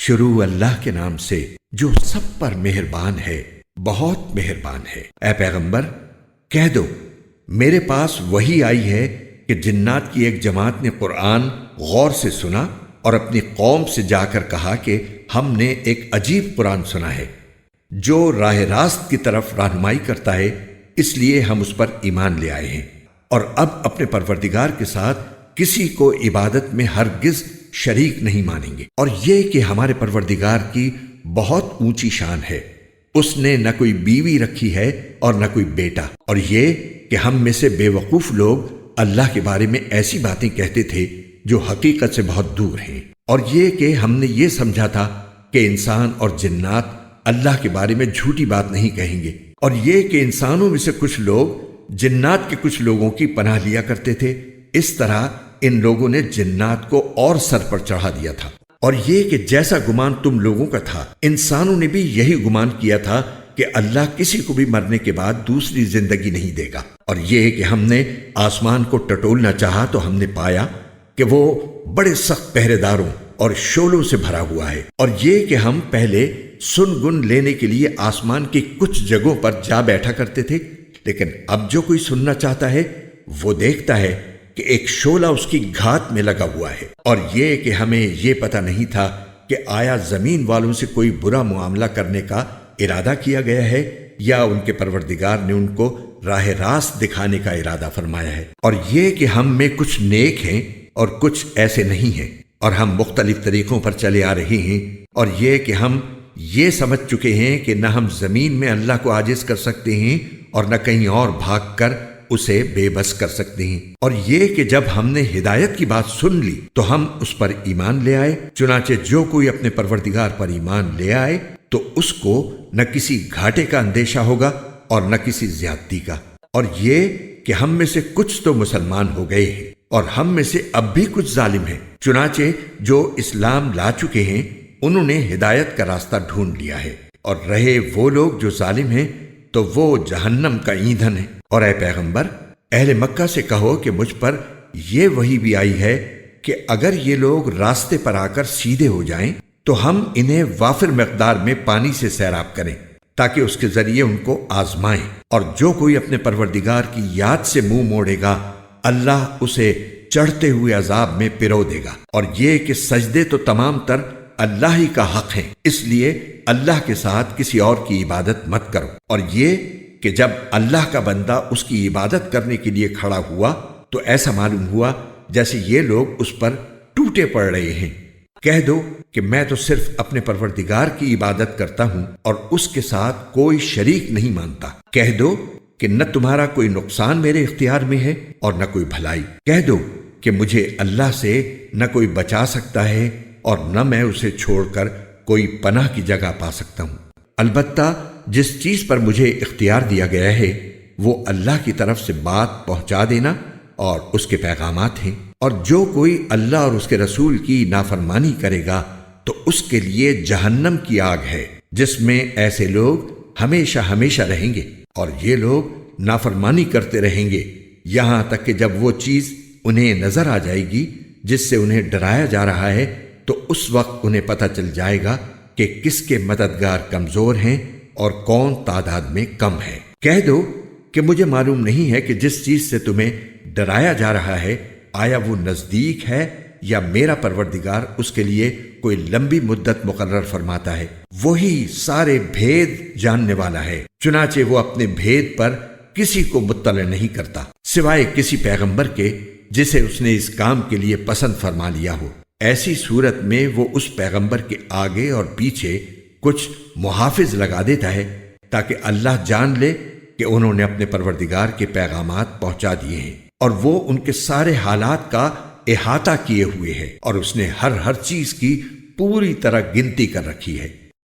شروع اللہ کے نام سے جو سب پر مہربان ہے، بہت مہربان ہے۔ اے پیغمبر کہہ دو میرے پاس وحی آئی ہے کہ جنات کی ایک جماعت نے قرآن غور سے سنا اور اپنی قوم سے جا کر کہا کہ ہم نے ایک عجیب قرآن سنا ہے جو راہ راست کی طرف رہنمائی کرتا ہے، اس لیے ہم اس پر ایمان لے آئے ہیں، اور اب اپنے پروردگار کے ساتھ کسی کو عبادت میں ہرگز شریک نہیں مانیں گے۔ اور یہ کہ ہمارے پروردگار کی بہت اونچی شان ہے، اس نے نہ کوئی بیوی رکھی ہے اور نہ کوئی بیٹا، اور یہ کہ ہم میں سے بے وقوف لوگ اللہ کے بارے میں ایسی باتیں کہتے تھے جو حقیقت سے بہت دور ہیں، اور یہ کہ ہم نے یہ سمجھا تھا کہ انسان اور جنات اللہ کے بارے میں جھوٹی بات نہیں کہیں گے، اور یہ کہ انسانوں میں سے کچھ لوگ جنات کے کچھ لوگوں کی پناہ لیا کرتے تھے، اس طرح ان لوگوں نے جنات کو اور سر پر چڑھا دیا تھا۔ اور یہ کہ جیسا گمان تم لوگوں کا تھا، انسانوں نے بھی یہی گمان کیا تھا کہ اللہ کسی کو بھی مرنے کے بعد دوسری زندگی نہیں دے گا، اور یہ کہ ہم نے آسمان کو ٹٹولنا چاہا تو ہم نے پایا کہ وہ بڑے سخت پہرے داروں اور شعلوں سے بھرا ہوا ہے، اور یہ کہ ہم پہلے سن گن لینے کے لیے آسمان کی کچھ جگہوں پر جا بیٹھا کرتے تھے، لیکن اب جو کوئی سننا چاہتا ہے وہ دیکھتا ہے کہ ایک شعلہ اس کی گھات میں لگا ہوا ہے۔ اور یہ کہ ہمیں یہ پتہ نہیں تھا کہ آیا زمین والوں سے کوئی برا معاملہ کرنے کا ارادہ کیا گیا ہے یا ان کے پروردگار نے ان کو راہ راست دکھانے کا ارادہ فرمایا ہے، اور یہ کہ ہم میں کچھ نیک ہیں اور کچھ ایسے نہیں ہیں، اور ہم مختلف طریقوں پر چلے آ رہے ہیں، اور یہ کہ ہم یہ سمجھ چکے ہیں کہ نہ ہم زمین میں اللہ کو عاجز کر سکتے ہیں اور نہ کہیں اور بھاگ کر اسے بے بس کر سکتے ہیں، اور یہ کہ جب ہم نے ہدایت کی بات سن لی تو ہم اس پر ایمان لے آئے۔ چنانچہ جو کوئی اپنے پروردگار پر ایمان لے آئے تو اس کو نہ کسی گھاٹے کا اندیشہ ہوگا اور نہ کسی زیادتی کا، اور یہ کہ ہم میں سے کچھ تو مسلمان ہو گئے ہیں اور ہم میں سے اب بھی کچھ ظالم ہیں، چنانچہ جو اسلام لا چکے ہیں انہوں نے ہدایت کا راستہ ڈھونڈ لیا ہے، اور رہے وہ لوگ جو ظالم ہیں تو وہ جہنم کا ایندھن ہے۔ اور اے پیغمبر اہل مکہ سے کہو کہ مجھ پر یہ وحی بھی آئی ہے کہ اگر یہ لوگ راستے پر آ کر سیدھے ہو جائیں تو ہم انہیں وافر مقدار میں پانی سے سیراب کریں تاکہ اس کے ذریعے ان کو آزمائیں، اور جو کوئی اپنے پروردگار کی یاد سے منہ موڑے گا اللہ اسے چڑھتے ہوئے عذاب میں پرو دے گا۔ اور یہ کہ سجدے تو تمام تر اللہ ہی کا حق ہے، اس لیے اللہ کے ساتھ کسی اور کی عبادت مت کرو۔ اور یہ کہ جب اللہ کا بندہ اس کی عبادت کرنے کے لیے کھڑا ہوا تو ایسا معلوم ہوا جیسے یہ لوگ اس پر ٹوٹے پڑ رہے ہیں۔ کہہ دو کہ میں تو صرف اپنے پروردگار کی عبادت کرتا ہوں اور اس کے ساتھ کوئی شریک نہیں مانتا۔ کہہ دو کہ نہ تمہارا کوئی نقصان میرے اختیار میں ہے اور نہ کوئی بھلائی۔ کہہ دو کہ مجھے اللہ سے نہ کوئی بچا سکتا ہے اور نہ میں اسے چھوڑ کر کوئی پناہ کی جگہ پا سکتا ہوں۔ البتہ جس چیز پر مجھے اختیار دیا گیا ہے وہ اللہ کی طرف سے بات پہنچا دینا اور اس کے پیغامات ہیں، اور جو کوئی اللہ اور اس کے رسول کی نافرمانی کرے گا تو اس کے لیے جہنم کی آگ ہے جس میں ایسے لوگ ہمیشہ ہمیشہ رہیں گے، اور یہ لوگ نافرمانی کرتے رہیں گے یہاں تک کہ جب وہ چیز انہیں نظر آ جائے گی جس سے انہیں ڈرایا جا رہا ہے تو اس وقت انہیں پتہ چل جائے گا کہ کس کے مددگار کمزور ہیں اور کون تعداد میں کم ہے۔ کہہ دو کہ مجھے معلوم نہیں ہے کہ جس چیز سے تمہیں ڈرایا جا رہا ہے آیا وہ نزدیک ہے یا میرا پروردگار اس کے لیے کوئی لمبی مدت مقرر فرماتا ہے۔ وہی سارے بھید جاننے والا ہے، چنانچہ وہ اپنے بھید پر کسی کو مطلع نہیں کرتا سوائے کسی پیغمبر کے جسے اس نے اس کام کے لیے پسند فرما لیا ہو۔ ایسی صورت میں وہ اس پیغمبر کے آگے اور پیچھے کچھ محافظ لگا دیتا ہے تاکہ اللہ جان لے کہ انہوں نے اپنے پروردگار کے پیغامات پہنچا دیے ہیں، اور وہ ان کے سارے حالات کا احاطہ کیے ہوئے ہے، اور اس نے ہر چیز کی پوری طرح گنتی کر رکھی ہے۔